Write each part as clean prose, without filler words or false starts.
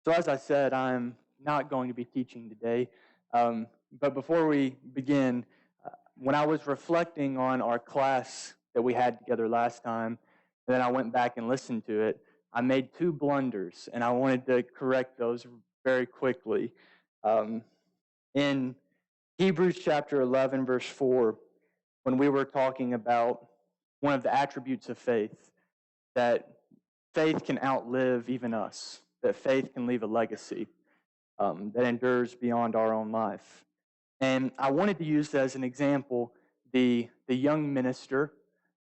So as I said, I'm not going to be teaching today. But before we begin, when I was reflecting on our class that we had together last time, and then I went back and listened to it, I made two blunders, and I wanted to correct those very quickly. In Hebrews chapter 11, verse 4, when we were talking about one of the attributes of faith, that faith can outlive even us, that faith can leave a legacy that endures beyond our own life. And I wanted to use as an example the young minister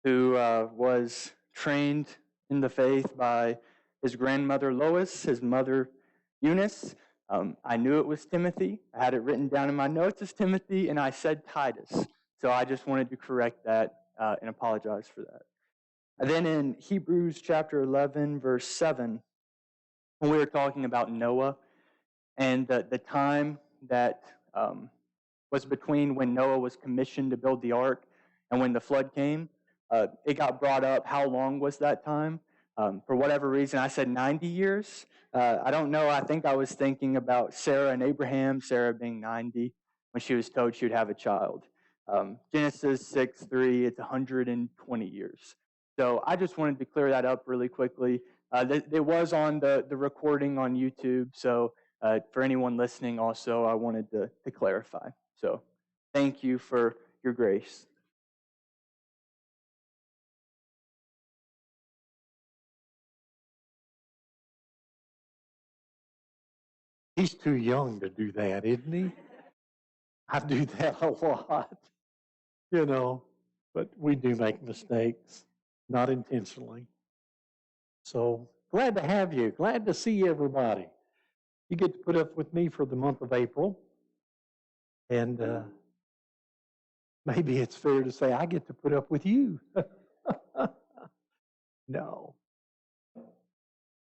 who was trained in the faith by his grandmother Lois, his mother Eunice. I knew it was Timothy. I had it written down in my notes as Timothy, and I said Titus. So I just wanted to correct that and apologize for that. And then in Hebrews chapter 11, verse 7, when we were talking about Noah and the time that was between when Noah was commissioned to build the ark and when the flood came, it got brought up, how long was that time? For whatever reason, I said 90 years. I don't know. I think I was thinking about Sarah and Abraham, Sarah being 90 when she was told she would have a child. Genesis 6:3, it's 120 years. So I just wanted to clear that up really quickly. It was on the recording on YouTube, so for anyone listening also, I wanted to clarify. So thank you for your grace. He's too young to do that, isn't he? I do that a lot, but we do make mistakes, not intentionally. So glad to have you. Glad to see everybody. You get to put up with me for the month of April. And maybe it's fair to say I get to put up with you. No.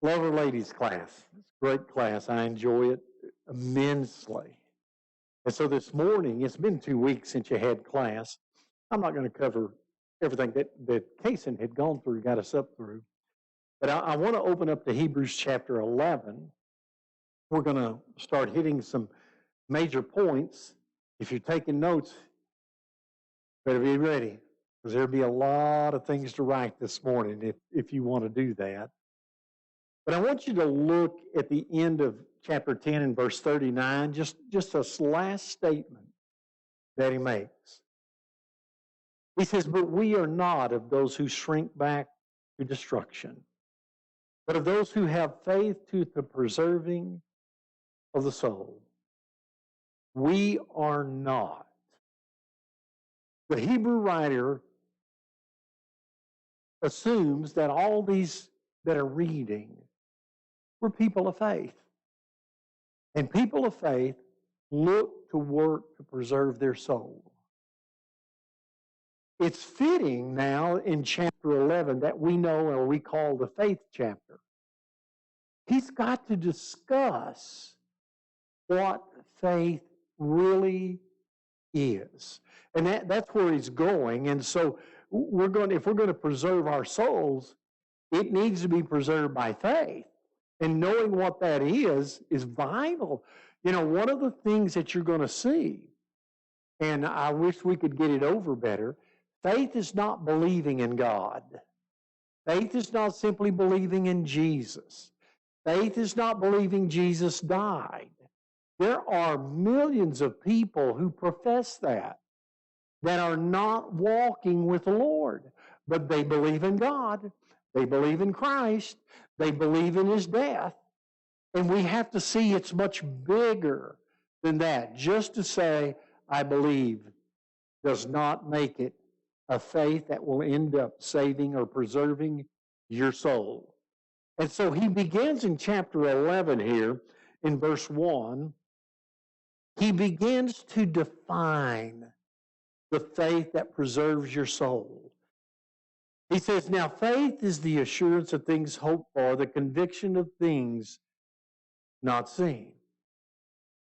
Love our ladies class. It's a great class. I enjoy it immensely. And so this morning, it's been 2 weeks since you had class. I'm not going to cover everything that Kason had gone through, got us up through. But I want to open up to Hebrews chapter 11. We're going to start hitting some major points. If you're taking notes, better be ready, because there'll be a lot of things to write this morning if you want to do that. But I want you to look at the end of chapter 10 and verse 39, just this last statement that he makes. He says, "But we are not of those who shrink back to destruction, but of those who have faith to the preserving of the soul." We are not. The Hebrew writer assumes that all these that are reading were people of faith. And people of faith look to work to preserve their soul. It's fitting now in chapter 11 that we know or we call the faith chapter. He's got to discuss what faith really is. And that's where he's going. And so if we're going to preserve our souls, it needs to be preserved by faith. And knowing what that is vital. One of the things that you're going to see, and I wish we could get it over better, faith is not believing in God. Faith is not simply believing in Jesus. Faith is not believing Jesus died. There are millions of people who profess that are not walking with the Lord, but they believe in God. They believe in Christ. They believe in his death. And we have to see it's much bigger than that. Just to say, I believe, does not make it a faith that will end up saving or preserving your soul. And so he begins in chapter 11 here, in verse 1. He begins to define the faith that preserves your soul. He says, "Now faith is the assurance of things hoped for, the conviction of things not seen."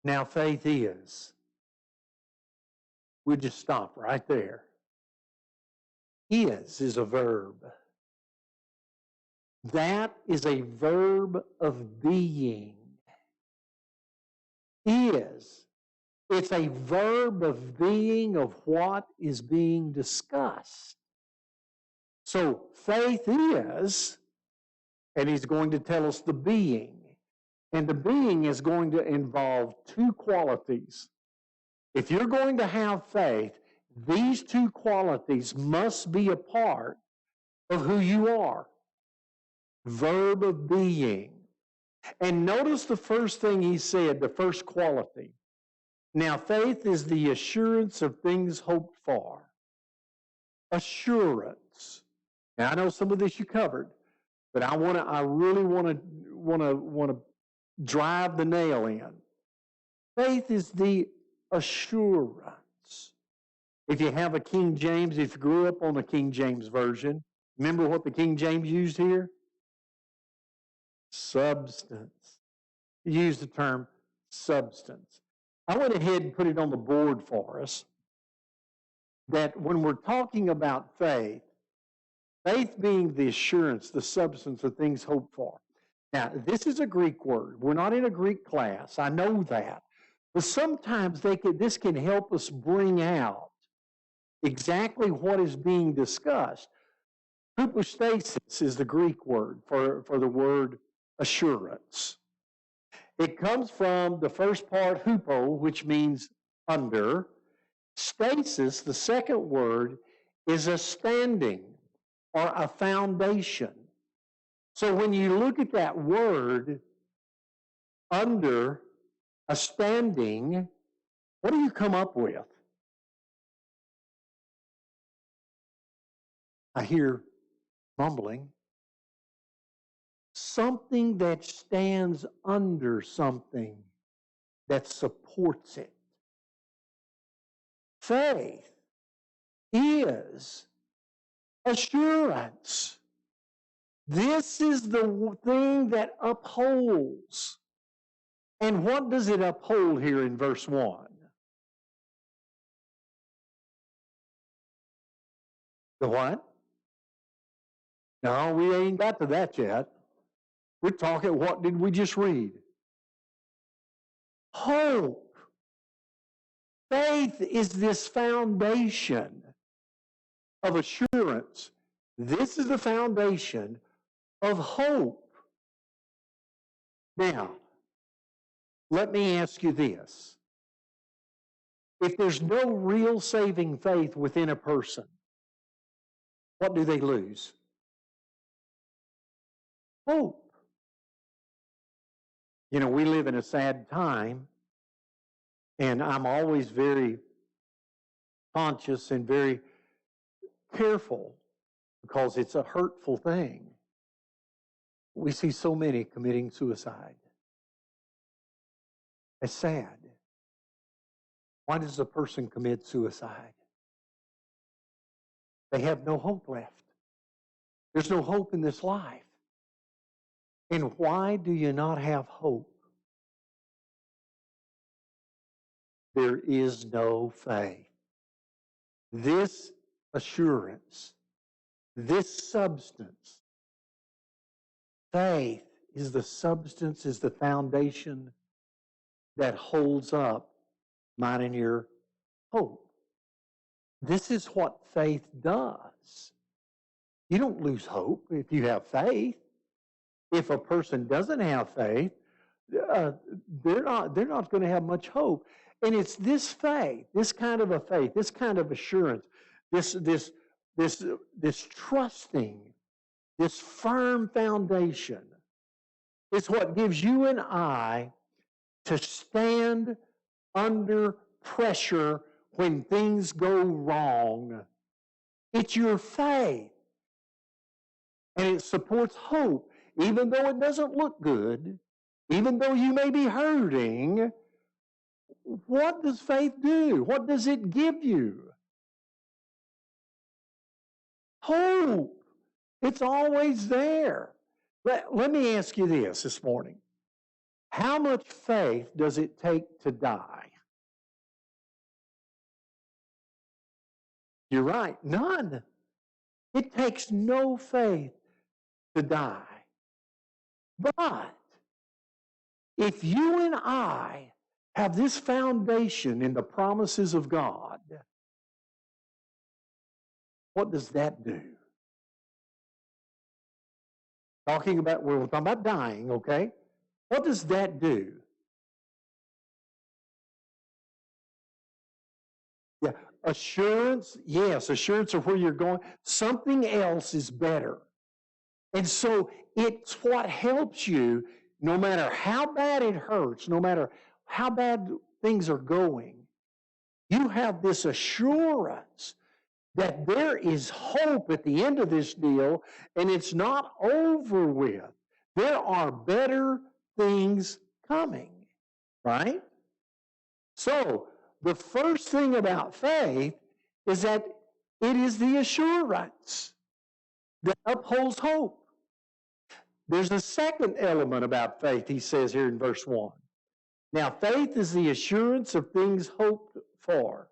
Now faith is. We'll just stop right there. Is a verb. That is a verb of being. is. It's a verb of being of what is being discussed. So faith is, and he's going to tell us the being. And the being is going to involve two qualities. If you're going to have faith, these two qualities must be a part of who you are. Verb of being. And notice the first thing he said, the first quality. Now, faith is the assurance of things hoped for. Assurance. Now, I know some of this you covered, but I really want to drive the nail in. Faith is the assurance. If you have a King James, if you grew up on a King James version, remember what the King James used here? Substance. He used the term substance. I went ahead and put it on the board for us that when we're talking about faith, faith being the assurance, the substance of things hoped for. Now, this is a Greek word. We're not in a Greek class. I know that. But sometimes this can help us bring out exactly what is being discussed. Hypostasis is the Greek word for the word assurance. It comes from the first part, hupo, which means under. Stasis, the second word, is a standing or a foundation. So when you look at that word, under, a standing, what do you come up with? I hear mumbling. Something that stands under something that supports it. Faith is assurance. This is the thing that upholds. And what does it uphold here in verse 1? The what? No, we ain't got to that yet. We're talking, what did we just read? Hope. Faith is this foundation of assurance. This is the foundation of hope. Now, let me ask you this. If there's no real saving faith within a person, what do they lose? Hope. You know, we live in a sad time, and I'm always very conscious and very careful because it's a hurtful thing. We see so many committing suicide. It's sad. Why does a person commit suicide? They have no hope left. There's no hope in this life. And why do you not have hope? There is no faith. This assurance, this substance, faith is the substance, is the foundation that holds up mine and your hope. This is what faith does. You don't lose hope if you have faith. If a person doesn't have faith, they're not going to have much hope. And it's this faith, this kind of a faith, this kind of assurance, this trusting, this firm foundation is what gives you and I to stand under pressure when things go wrong. It's your faith. And it supports hope. Even though it doesn't look good, even though you may be hurting, what does faith do? What does it give you? Hope. It's always there. Let me ask you this morning. How much faith does it take to die? You're right, none. It takes no faith to die. But if you and I have this foundation in the promises of God, what does that do? We're talking about dying, okay? What does that do? Yeah, assurance, yes, assurance of where you're going. Something else is better. And so it's what helps you, no matter how bad it hurts, no matter how bad things are going, you have this assurance that there is hope at the end of this deal, and it's not over with. There are better things coming, right? So, the first thing about faith is that it is the assurance that upholds hope. There's a second element about faith, he says here in verse 1. Now, faith is the assurance of things hoped for,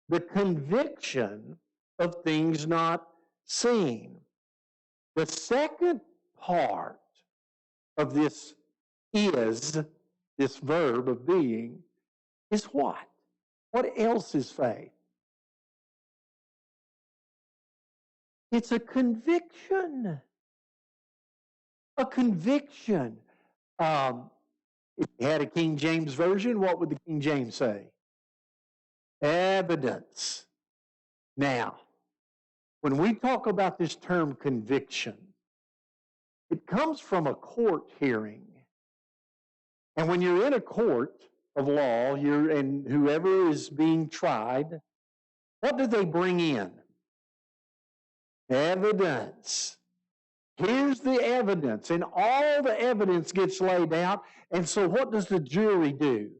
the conviction of things not seen. The second part of this verb of being, is what? What else is faith? It's a conviction. A conviction. If you had a King James Version, what would the King James say? Evidence. Now, when we talk about this term conviction, it comes from a court hearing. And when you're in a court of law, and whoever is being tried, what do they bring in? Evidence. Here's the evidence, and all the evidence gets laid out. And so what does the jury do?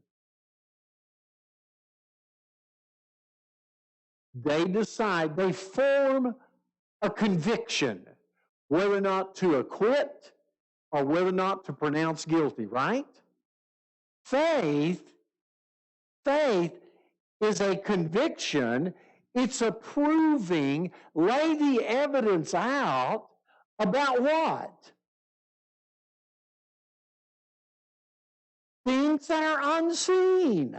They decide, they form a conviction, whether or not to acquit or whether or not to pronounce guilty, right? Faith is a conviction. It's a proving, lay the evidence out about what? Things that are unseen.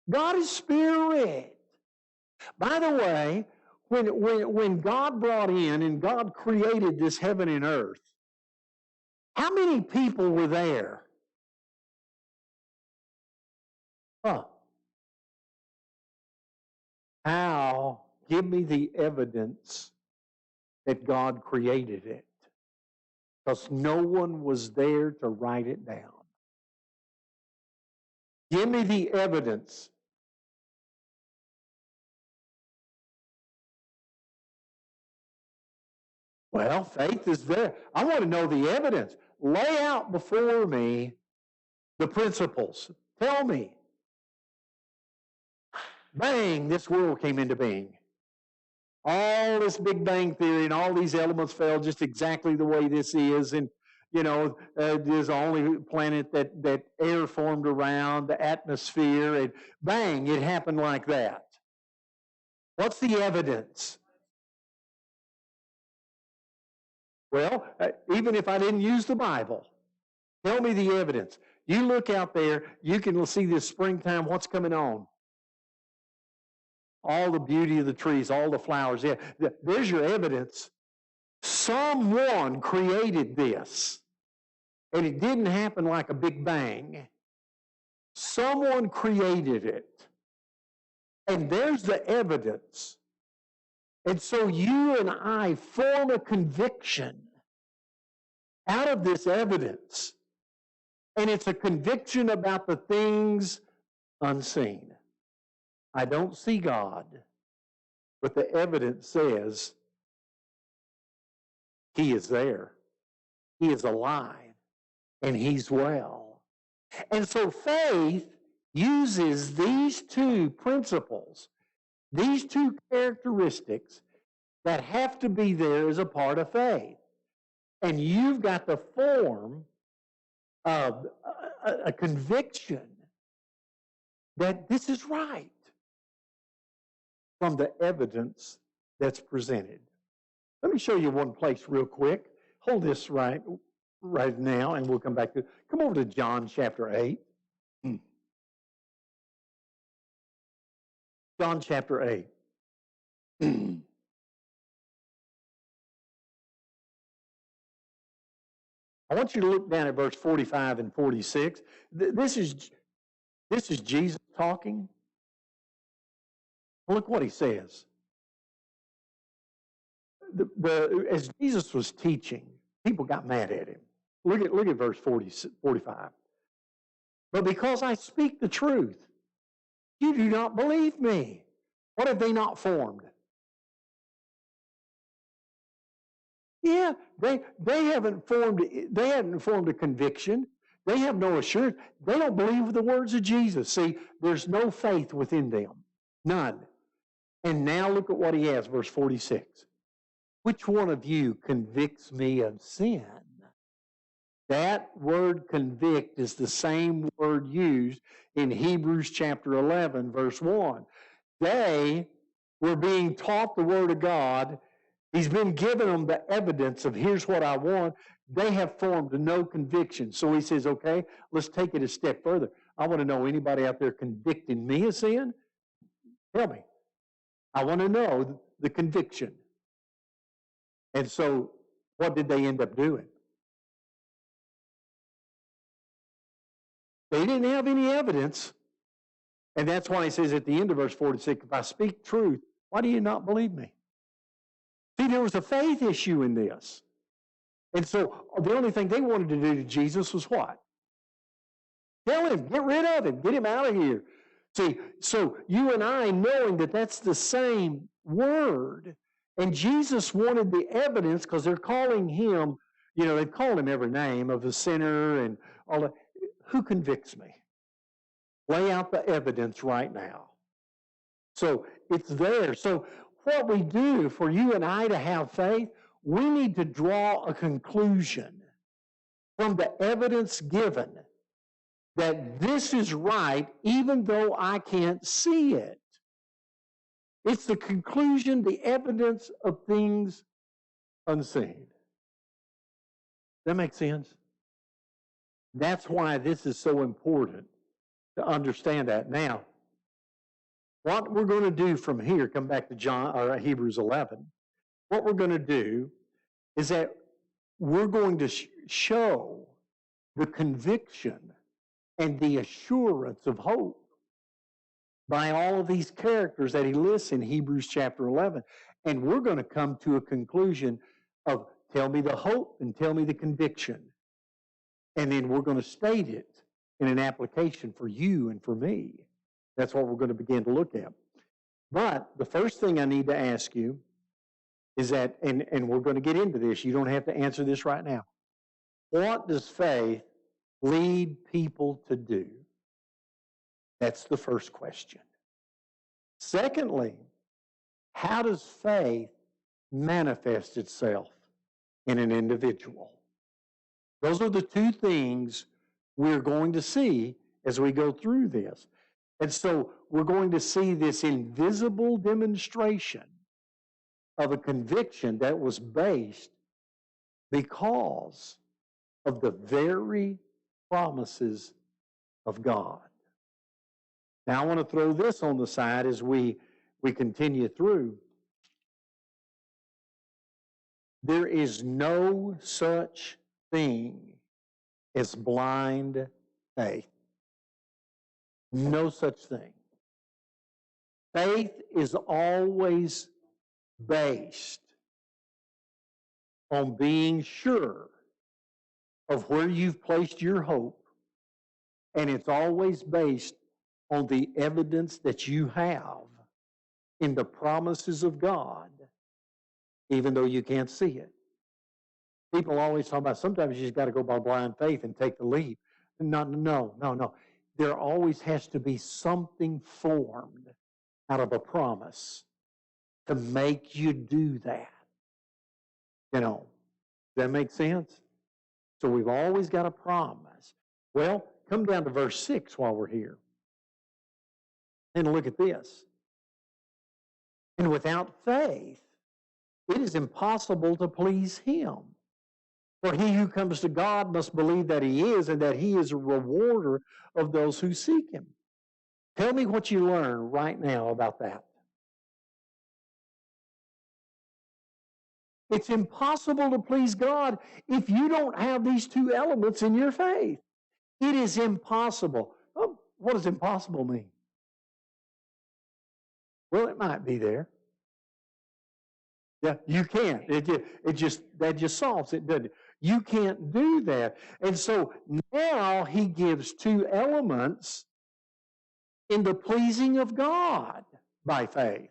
God is spirit. By the way, when God brought in and God created this heaven and earth, how many people were there? How? Give me the evidence that God created it. Because no one was there to write it down. Give me the evidence. Well, faith is there. I want to know the evidence. Lay out before me the principles. Tell me. Bang, this world came into being. All this Big Bang Theory and all these elements fell just exactly the way this is. And, there's the only planet that air formed around, the atmosphere. And bang, it happened like that. What's the evidence? Well, even if I didn't use the Bible, tell me the evidence. You look out there, you can see this springtime, what's coming on? All the beauty of the trees, all the flowers. Yeah, there's your evidence. Someone created this. And it didn't happen like a big bang. Someone created it. And there's the evidence. And so you and I form a conviction out of this evidence. And it's a conviction about the things unseen. I don't see God, but the evidence says He is there. He is alive, and He's well. And so faith uses these two principles, these two characteristics that have to be there as a part of faith. And you've got to form a conviction that this is right from the evidence that's presented. Let me show you one place real quick. Hold this right now, and we'll come back to it. Come over to John chapter 8. John chapter 8. I want you to look down at verse 45 and 46. This is Jesus talking. Look what he says. As Jesus was teaching, people got mad at him. Look at verse 45. But because I speak the truth, you do not believe me. What have they not formed? Yeah, they haven't formed a conviction. They have no assurance. They don't believe the words of Jesus. See, there's no faith within them. None. And now look at what he has, verse 46. Which one of you convicts me of sin? That word convict is the same word used in Hebrews chapter 11, verse 1. They were being taught the Word of God. He's been giving them the evidence of here's what I want. They have formed no conviction. So he says, okay, let's take it a step further. I want to know anybody out there convicting me of sin? Tell me. I want to know the conviction. And so what did they end up doing? They didn't have any evidence. And that's why he says at the end of verse 46, if I speak truth, why do you not believe me? See, there was a faith issue in this. And so the only thing they wanted to do to Jesus was what? Tell him, get rid of him, get him out of here. See, so you and I, knowing that that's the same word, and Jesus wanted the evidence because they're calling him, they've called him every name of a sinner and all that. Who convicts me? Lay out the evidence right now. So it's there. So what we do for you and I to have faith, we need to draw a conclusion from the evidence given that this is right even though I can't see it. It's the conclusion, the evidence of things unseen. That makes sense? That's why this is so important to understand that. Now, what we're going to do from here, come back to Hebrews 11, what we're going to do is that we're going to show the conviction and the assurance of hope by all of these characters that he lists in Hebrews chapter 11. And we're going to come to a conclusion of tell me the hope and tell me the conviction. And then we're going to state it in an application for you and for me. That's what we're going to begin to look at. But the first thing I need to ask you is that, and we're going to get into this, you don't have to answer this right now. What does faith lead people to do? That's the first question. Secondly, how does faith manifest itself in an individual? Those are the two things we're going to see as we go through this. And so we're going to see this invisible demonstration of a conviction that was based because of the very promises of God. Now I want to throw this on the side as we continue through. There is no such thing as blind faith. No such thing. Faith is always based on being sure of where you've placed your hope, and it's always based on the evidence that you have in the promises of God, even though you can't see it. People always talk about sometimes you just got to go by blind faith and take the leap. No. There always has to be something formed out of a promise to make you do that. Does that make sense? So we've always got a promise. Well, come down to verse 6 while we're here. And look at this. And without faith, it is impossible to please him. For he who comes to God must believe that he is, and that he is a rewarder of those who seek him. Tell me what you learn right now about that. It's impossible to please God if you don't have these two elements in your faith. It is impossible. Oh, what does impossible mean? Well, it might be there. Yeah, you can't. That just solves it, doesn't it? You can't do that. And so now he gives two elements in the pleasing of God by faith.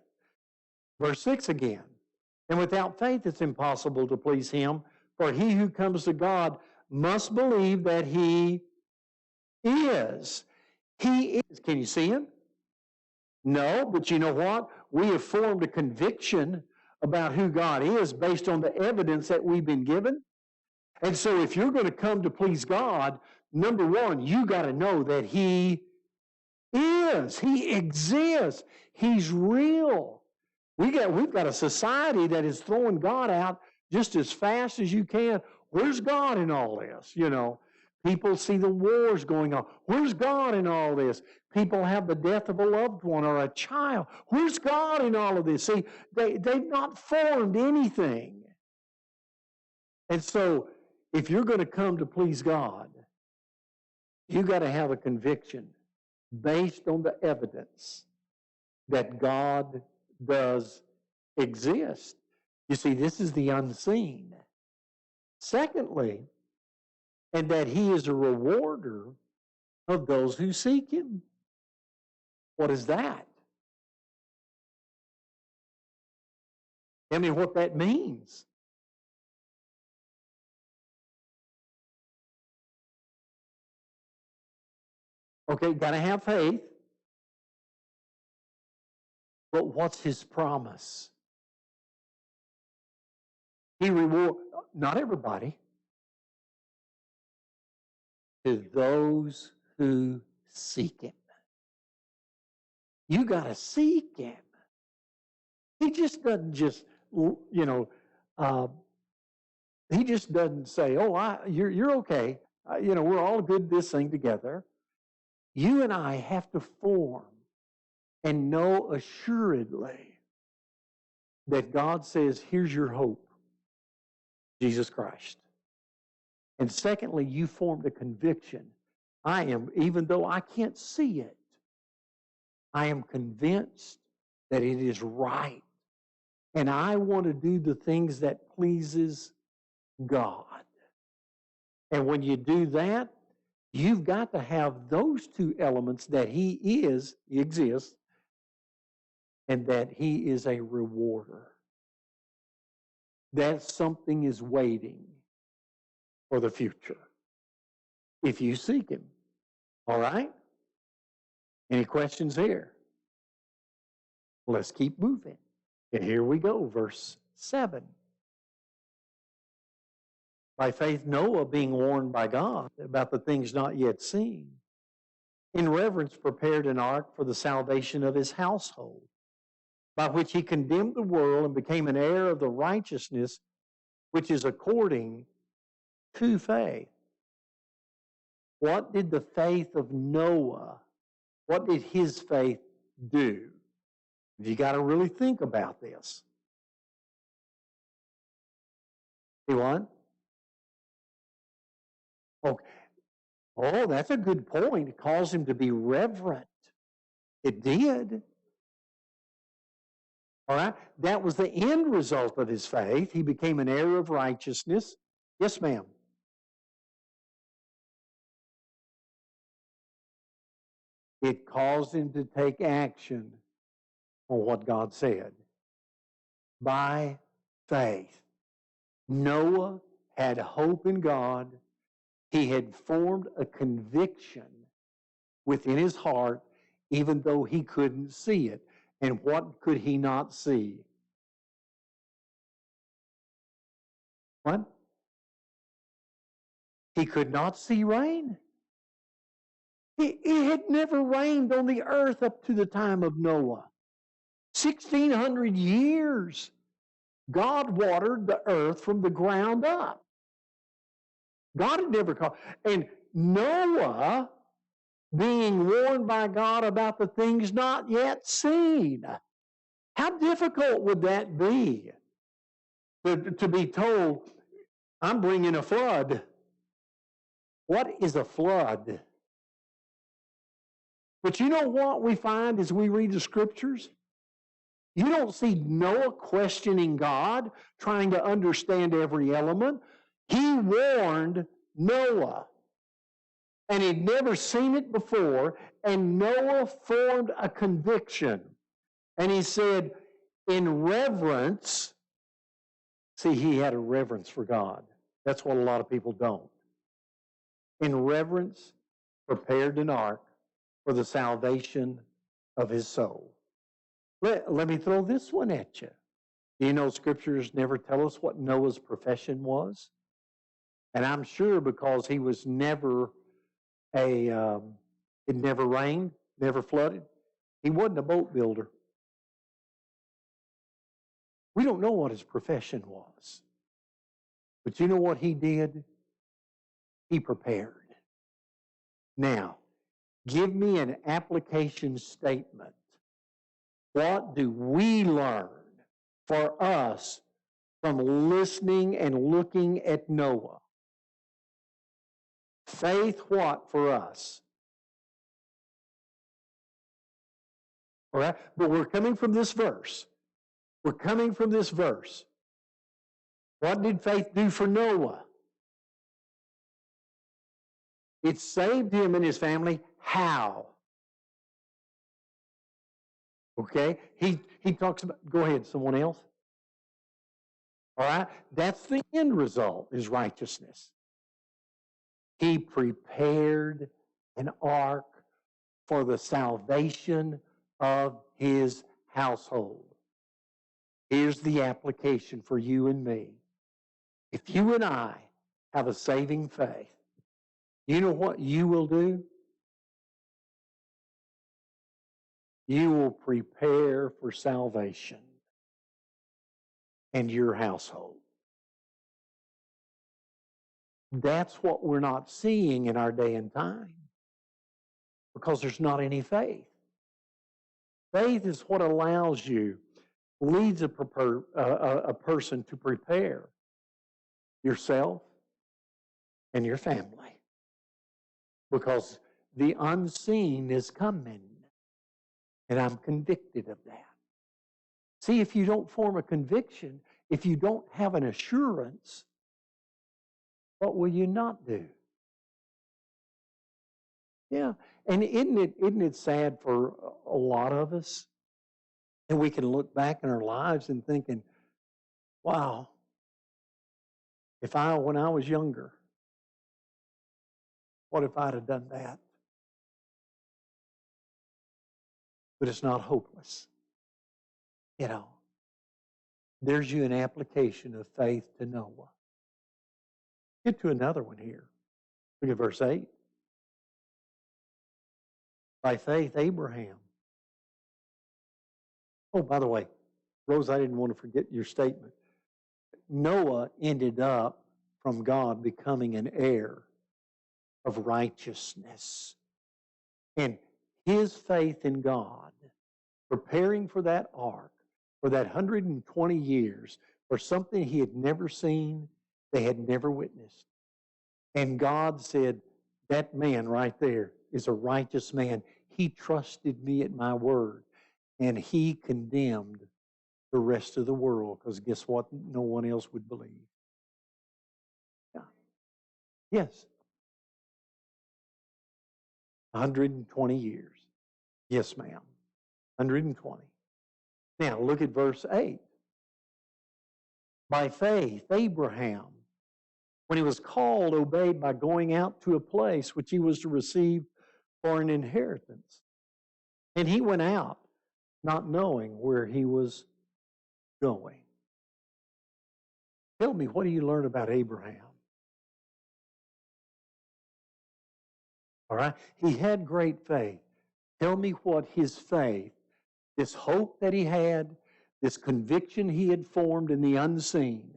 Verse 6 again. And without faith it's impossible to please him, for he who comes to God must believe that he is. He is. Can you see him? No, but you know what? We have formed a conviction about who God is based on the evidence that we've been given. And so if you're going to come to please God, number one, you got to know that he is. He exists. He's real. We've got a society that is throwing God out just as fast as you can. Where's God in all this? You know, people see the wars going on. Where's God in all this? People have the death of a loved one or a child. Where's God in all of this? See, they've not formed anything. And so, if you're going to come to please God, you've got to have a conviction based on the evidence that God does exist. You see, this is the unseen. Secondly, and that he is a rewarder of those who seek him. What is that? Tell me what that means. Okay, got to have faith. But what's his promise? He reward not everybody, to those who seek him. You got to seek him. He just doesn't just, he just doesn't say, oh, you're okay. We're all good this thing together. You and I have to form and know assuredly that God says, here's your hope, Jesus Christ. And secondly, you formed a conviction. Even though I can't see it, I am convinced that it is right. And I want to do the things that pleases God. And when you do that, you've got to have those two elements, that he exists, and that he is a rewarder. That something is waiting for the future if you seek him. All right? Any questions here? Let's keep moving. And here we go, verse 7. By faith, Noah, being warned by God about the things not yet seen, in reverence prepared an ark for the salvation of his household, by which he condemned the world and became an heir of the righteousness which is according to faith. What did the faith of Noah, what did his faith do? You got to really think about this. See what? Okay. Oh, that's a good point. It caused him to be reverent. It did. All right? That was the end result of his faith. He became an heir of righteousness. Yes, ma'am. It caused him to take action on what God said. By faith. Noah had hope in God. He had formed a conviction within his heart, even though he couldn't see it. And what could he not see? What? He could not see rain. It had never rained on the earth up to the time of Noah. 1,600 years. God watered the earth from the ground up. God had never called. And Noah being warned by God about the things not yet seen. How difficult would that be? To be told, I'm bringing a flood. What is a flood? But you know what we find as we read the scriptures? You don't see Noah questioning God, trying to understand every element. He warned Noah, and he'd never seen it before, and Noah formed a conviction. And he said, in reverence, see, he had a reverence for God. That's what a lot of people don't. In reverence, prepared an ark for the salvation of his soul. Let me throw this one at you. You know, scriptures never tell us what Noah's profession was. And I'm sure because he was never it never rained, never flooded, he wasn't a boat builder. We don't know what his profession was. But you know what he did? He prepared. Now, give me an application statement. What do we learn for us from listening and looking at Noah? Faith, what for us? All right? But we're coming from this verse. We're coming from this verse. What did faith do for Noah? It saved him and his family. How? Okay? He talks about, go ahead, someone else. All right? That's the end result, is righteousness. He prepared an ark for the salvation of his household. Here's the application for you and me. If you and I have a saving faith, you know what you will do? You will prepare for salvation and your household. That's what we're not seeing in our day and time because there's not any faith. Faith is what allows you, leads a person to prepare yourself and your family because the unseen is coming, and I'm convicted of that. See, if you don't form a conviction, if you don't have an assurance, what will you not do? Yeah, and isn't it sad for a lot of us? And we can look back in our lives and thinking, wow, when I was younger, what if I'd have done that? But it's not hopeless. You know, there's you an application of faith to Noah. Get to another one here. Look at verse 8. By faith, Abraham. Oh, by the way, Rose, I didn't want to forget your statement. Noah ended up from God becoming an heir of righteousness. And his faith in God, preparing for that ark, for that 120 years, for something he had never seen, they had never witnessed. And God said, that man right there is a righteous man. He trusted me at my word. And he condemned the rest of the world because guess what? No one else would believe. Yeah. Yes. 120 years. Yes, ma'am. 120. Now, look at verse 8. By faith, Abraham, when he was called, obeyed by going out to a place which he was to receive for an inheritance. And he went out, not knowing where he was going. Tell me, what do you learn about Abraham? All right? He had great faith. Tell me what his faith, this hope that he had, this conviction he had formed in the unseen.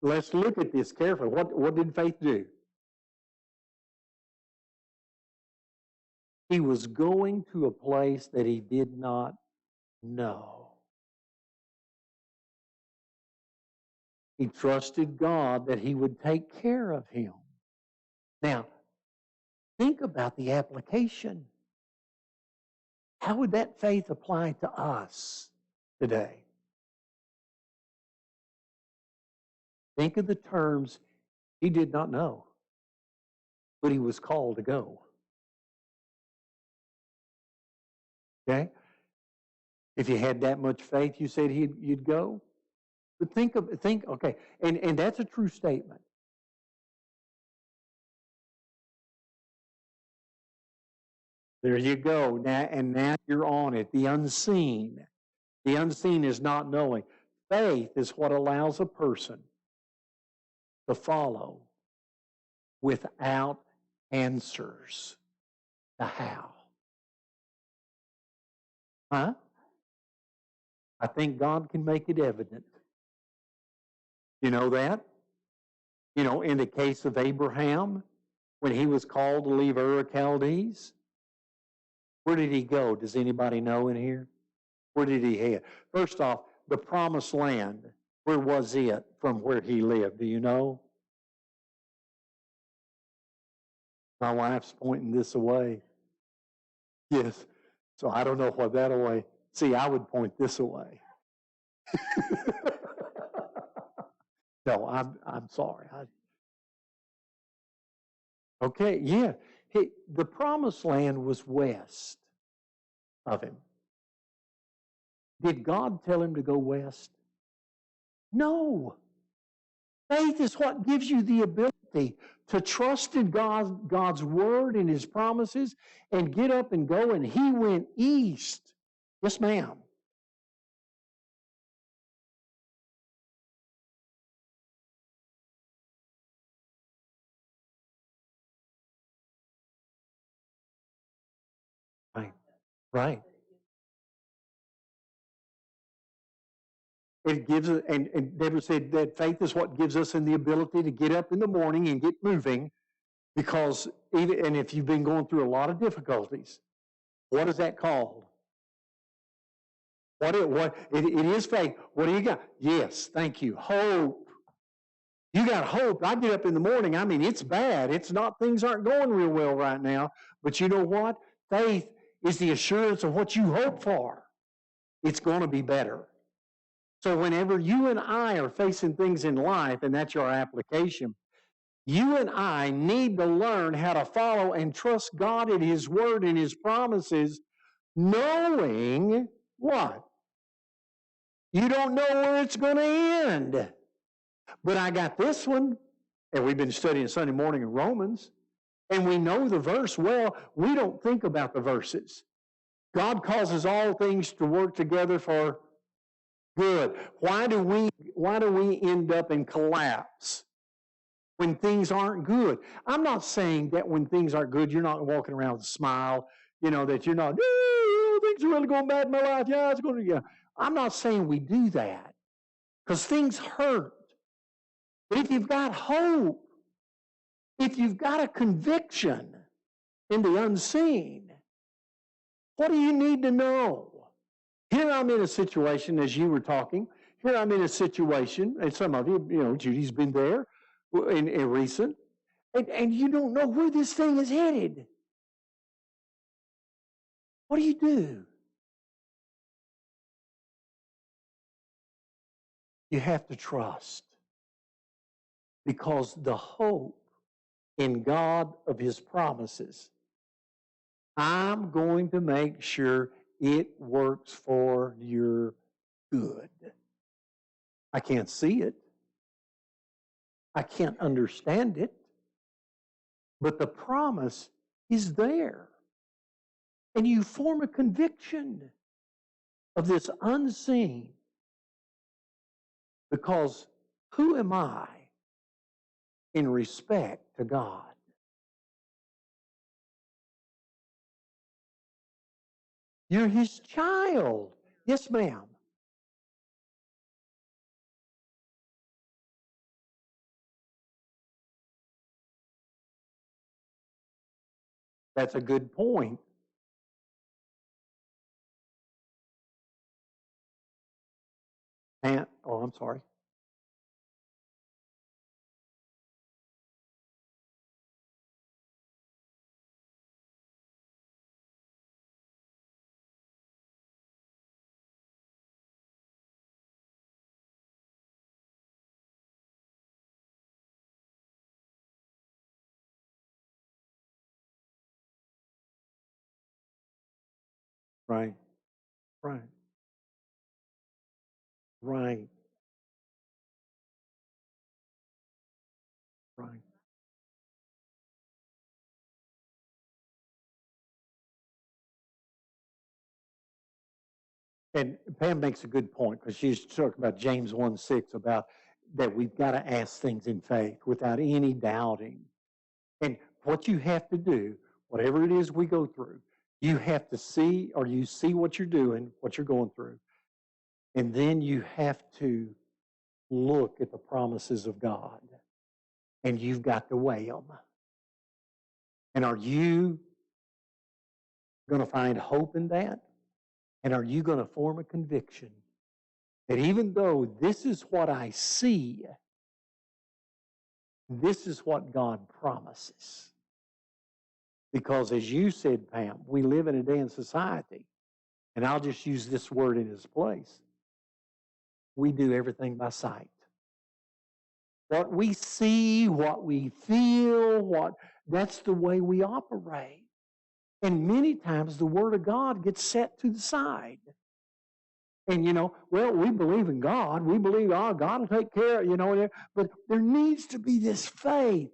Let's look at this carefully. What did faith do? He was going to a place that he did not know. He trusted God that he would take care of him. Now, think about the application. How would that faith apply to us today? Think of the terms he did not know, but he was called to go. Okay? If you had that much faith, you said you'd go. But think, okay, and that's a true statement. There you go. Now you're on it. The unseen. The unseen is not knowing. Faith is what allows a person to follow without answers to how. Huh? I think God can make it evident. You know that? You know, in the case of Abraham, when he was called to leave Ur of Chaldees, where did he go? Does anybody know in here? Where did he head? First off, the promised land, where was it from where he lived? Do you know? My wife's pointing this away. Yes. So I don't know what that away. See, I would point this away. No, I'm sorry. Okay, yeah. The promised land was west of him. Did God tell him to go west? No. Faith is what gives you the ability to trust in God's word and his promises and get up and go. And he went east. Yes, ma'am. Right. Right. It gives us, and Deborah said that faith is what gives us the ability to get up in the morning and get moving, because even, and if you've been going through a lot of difficulties, what is that called? It is faith. What do you got? Yes, thank you. Hope. You got hope. I get up in the morning. I mean, it's bad. It's not, things aren't going real well right now. But you know what? Faith is the assurance of what you hope for. It's going to be better. So whenever you and I are facing things in life, and that's your application, you and I need to learn how to follow and trust God in his word and his promises, knowing what? You don't know where it's going to end. But I got this one, and we've been studying Sunday morning in Romans, and we know the verse well. We don't think about the verses. God causes all things to work together for good. Why do we end up in collapse when things aren't good? I'm not saying that when things aren't good, you're not walking around with a smile, that you're not, things are really going bad in my life. Yeah, it's going to, yeah. I'm not saying we do that, because things hurt. But if you've got hope, if you've got a conviction in the unseen, what do you need to know? Here I'm in a situation, as you were talking, here I'm in a situation, and some of you, Judy's been there in recent, and you don't know where this thing is headed. What do you do? You have to trust, because the hope in God of his promises, I'm going to make sure it works for your good. I can't see it. I can't understand it. But the promise is there. And you form a conviction of this unseen. Because who am I in respect to God? You're his child. Yes, ma'am. That's a good point. And, oh, I'm sorry. Right, right, right, right. And Pam makes a good point because she's talking about James 1:6 about that we've got to ask things in faith without any doubting. And what you have to do, whatever it is we go through, you have to see, or you see what you're doing, what you're going through, and then you have to look at the promises of God, and you've got to weigh them. And are you going to find hope in that? And are you going to form a conviction that even though this is what I see, this is what God promises? Because as you said, Pam, we live in a day in society, and I'll just use this word in its place. We do everything by sight. What we see, what we feel, that's the way we operate. And many times the Word of God gets set to the side. And, well, we believe in God. We believe, God will take care of, but there needs to be this faith,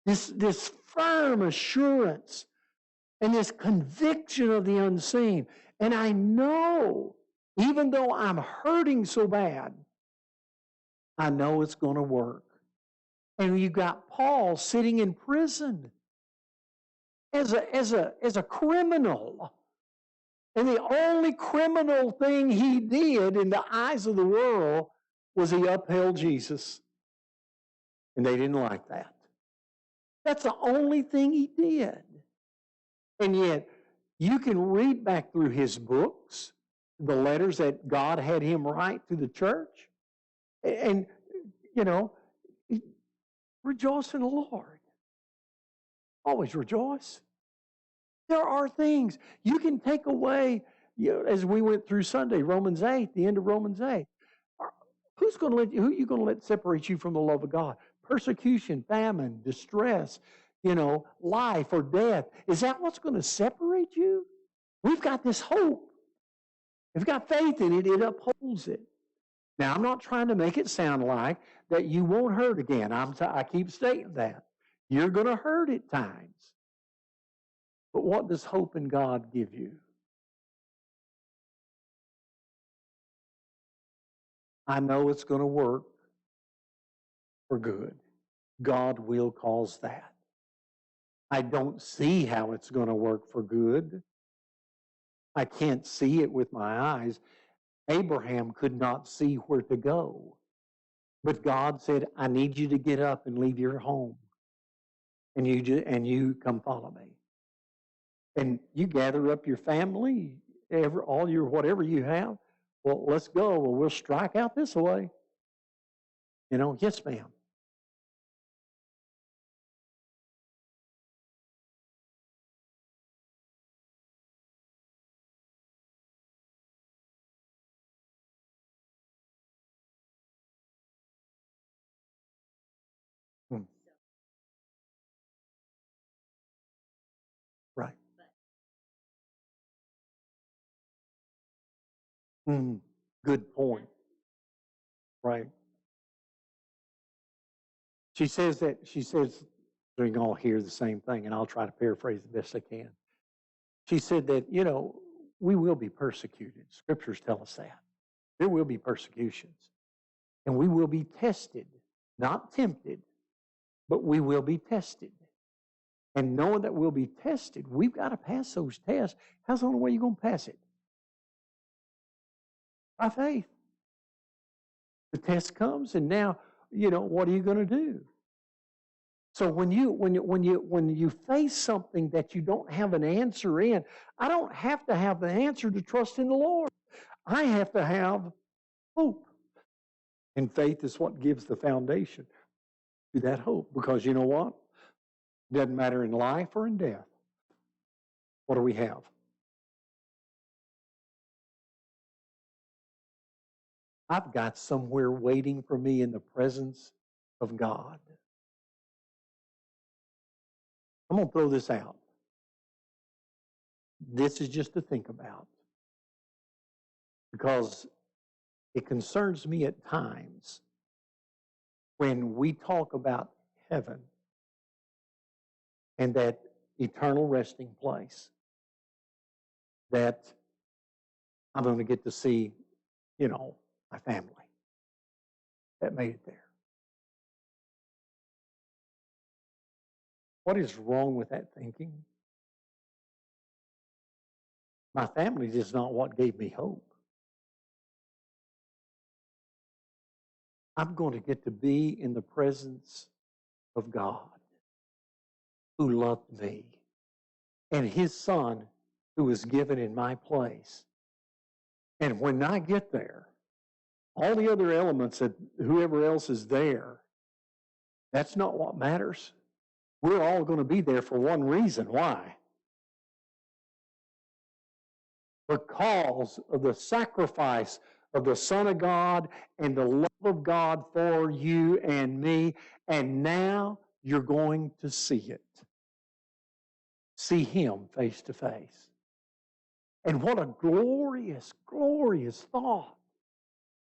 this firm assurance, and this conviction of the unseen. And I know, even though I'm hurting so bad, I know it's going to work. And you've got Paul sitting in prison as a criminal. And the only criminal thing he did in the eyes of the world was he upheld Jesus. And they didn't like that. That's the only thing he did. And yet, you can read back through his books, the letters that God had him write to the church, and, rejoice in the Lord. Always rejoice. There are things you can take away, as we went through Sunday, Romans 8, the end of Romans 8. Who are you going to let separate you from the love of God? Persecution, famine, distress, life or death. Is that what's going to separate you? We've got this hope. If you've got faith in it, it upholds it. Now, I'm not trying to make it sound like that you won't hurt again. I keep stating that. You're going to hurt at times. But what does hope in God give you? I know it's going to work for good. God will cause that. I don't see how it's going to work for good. I can't see it with my eyes. Abraham could not see where to go. But God said, I need you to get up and leave your home. And you come follow me. And you gather up your family, all your whatever you have. Well, let's go. Well, we'll strike out this way. Yes, ma'am. Right. Good point. Right. She says, we can all hear the same thing, and I'll try to paraphrase the best I can. She said that, we will be persecuted. Scriptures tell us that. There will be persecutions. And we will be tested, not tempted, but we will be tested. And knowing that we'll be tested, we've got to pass those tests. How's the only way you're going to pass it? By faith. The test comes, and now, what are you going to do? So when you face something that you don't have an answer in, I don't have to have the answer to trust in the Lord. I have to have hope. And faith is what gives the foundation to that hope. Because you know what? It doesn't matter in life or in death. What do we have? I've got somewhere waiting for me in the presence of God. I'm going to throw this out. This is just to think about. Because it concerns me at times when we talk about heaven and that eternal resting place that I'm going to get to see, my family that made it there. What is wrong with that thinking? My family is not what gave me hope. I'm going to get to be in the presence of God who loved me and His Son who was given in my place. And when I get there, all the other elements that whoever else is there, that's not what matters. We're all going to be there for one reason. Why? Because of the sacrifice of the Son of God and the love of God for you and me. And now you're going to see it. See Him face to face. And what a glorious, glorious thought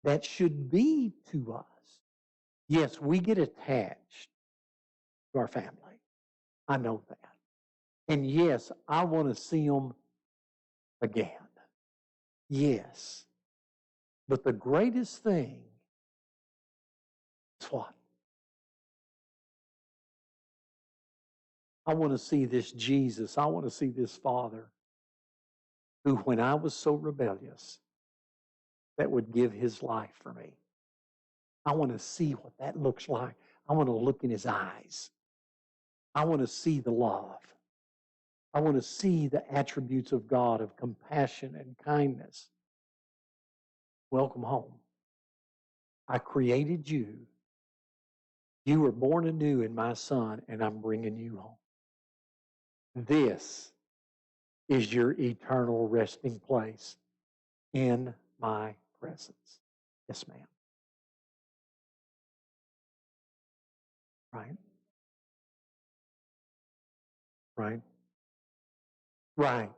that should be to us. Yes, we get attached to our family. I know that. And yes, I want to see them again. Yes. But the greatest thing is what? I want to see this Jesus. I want to see this Father who, when I was so rebellious, that would give His life for me. I want to see what that looks like. I want to look in His eyes. I want to see the love. I want to see the attributes of God of compassion and kindness. Welcome home. I created you. You were born anew in my Son, and I'm bringing you home. This is your eternal resting place in my presence. Yes, ma'am. Right? Right? Right.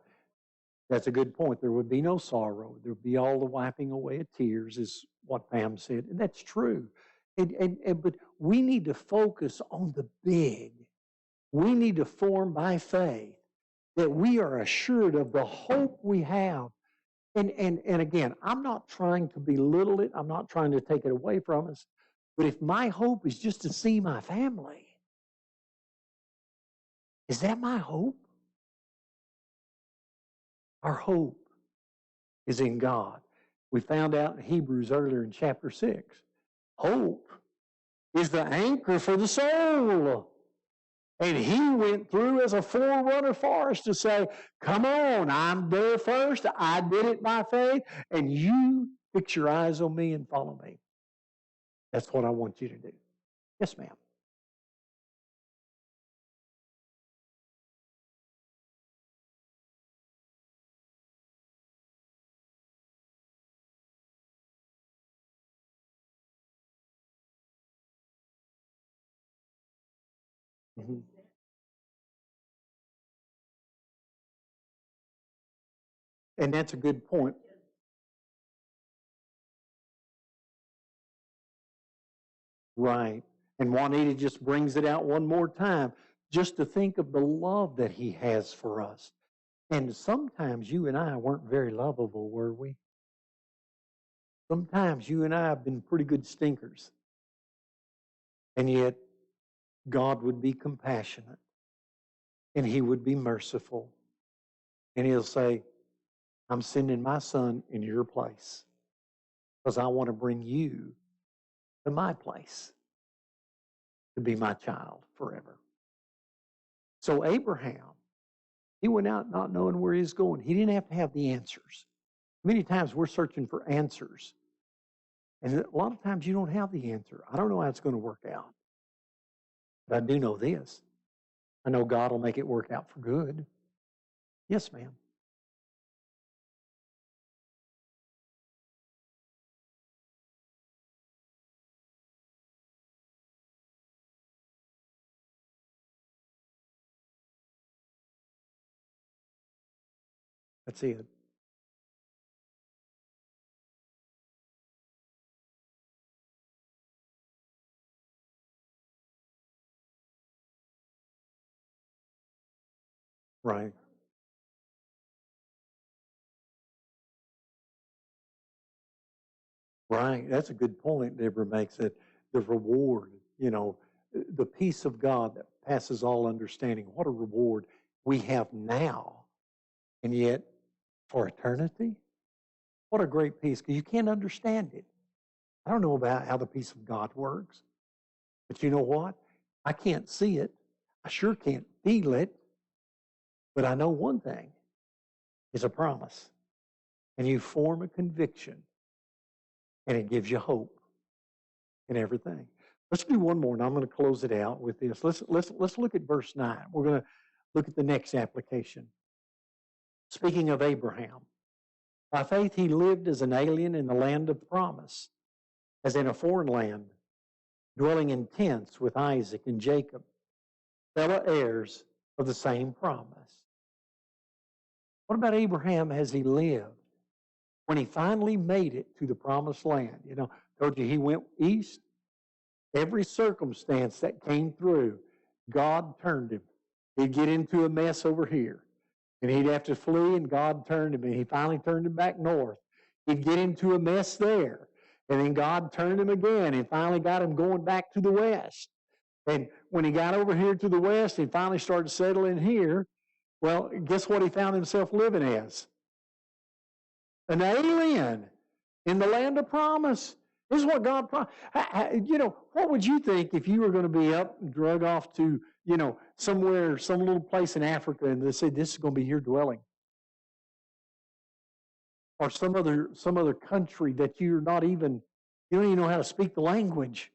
That's a good point. There would be no sorrow. There would be all the wiping away of tears, is what Pam said. And that's true. But we need to focus on the big. We need to form by faith that we are assured of the hope we have. And again, I'm not trying to belittle it. I'm not trying to take it away from us. But if my hope is just to see my family, is that my hope? Our hope is in God. We found out in Hebrews earlier in chapter 6. Hope is the anchor for the soul. And He went through as a forerunner for us to say, come on, I'm there first. I did it by faith. And you fix your eyes on me and follow me. That's what I want you to do. Yes, ma'am. Mm-hmm. And that's a good point. Right. And Juanita just brings it out one more time, just to think of the love that He has for us. And sometimes you and I weren't very lovable, were we? Sometimes you and I have been pretty good stinkers. And yet, God would be compassionate. And He would be merciful. And He'll say, I'm sending my Son in your place because I want to bring you to my place to be my child forever. So Abraham, he went out not knowing where he was going. He didn't have to have the answers. Many times we're searching for answers. And a lot of times you don't have the answer. I don't know how it's going to work out. But I do know this. I know God will make it work out for good. Yes, ma'am. That's it. Right. Right. That's a good point Deborah makes, that the reward, the peace of God that passes all understanding. What a reward we have now. And yet, for eternity, what a great peace, because you can't understand it. I don't know about how the peace of God works, but you know what? I can't see it. I sure can't feel it. But I know one thing is a promise. And you form a conviction, and it gives you hope in everything. Let's do one more, and I'm going to close it out with this. Let's look at verse 9. We're going to look at the next application. Speaking of Abraham, by faith he lived as an alien in the land of promise, as in a foreign land, dwelling in tents with Isaac and Jacob, fellow heirs of the same promise. What about Abraham as he lived? When he finally made it to the promised land, told you he went east. Every circumstance that came through, God turned him. He'd get into a mess over here, and he'd have to flee, and God turned him, and he finally turned him back north. He'd get into a mess there, and then God turned him again, and finally got him going back to the west. And when he got over here to the west, he finally started settling here. Well, guess what he found himself living as? An alien in the land of promise. This is what God promised. What would you think if you were going to be up and drug off to, somewhere, some little place in Africa, and they said, this is going to be your dwelling? Or some other country that you don't even know how to speak the language.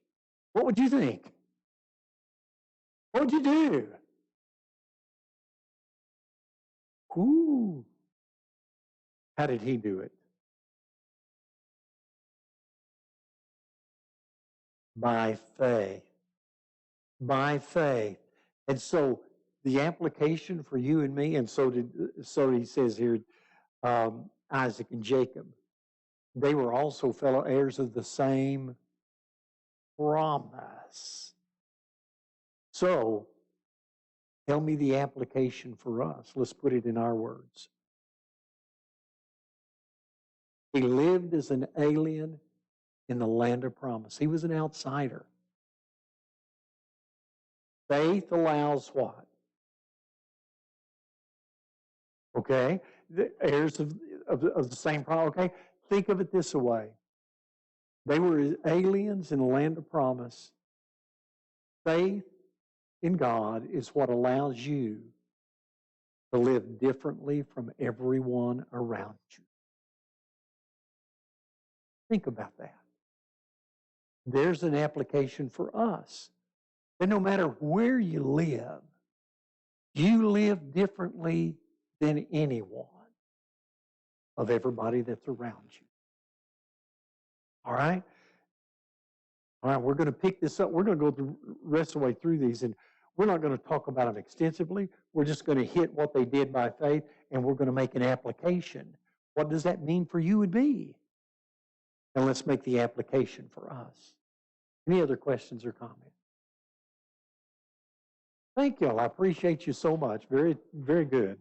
What would you think? What would you do? Ooh. How did he do it? By faith. By faith. And so the application for you and me, and so he says here, Isaac and Jacob, they were also fellow heirs of the same promise. So, tell me the application for us. Let's put it in our words. He lived as an alien in the land of promise. He was an outsider. Faith allows what? Okay? The heirs of the same promise. Okay? Think of it this way. They were aliens in the land of promise. Faith in God is what allows you to live differently from everyone around you. Think about that. There's an application for us. And no matter where you live differently than anyone of everybody that's around you. All right? All right, we're going to pick this up. We're going to go the rest of the way through these, and we're not going to talk about them extensively. We're just going to hit what they did by faith, and we're going to make an application. What does that mean for you and me? And let's make the application for us. Any other questions or comments? Thank you all. I appreciate you so much. Very, very good.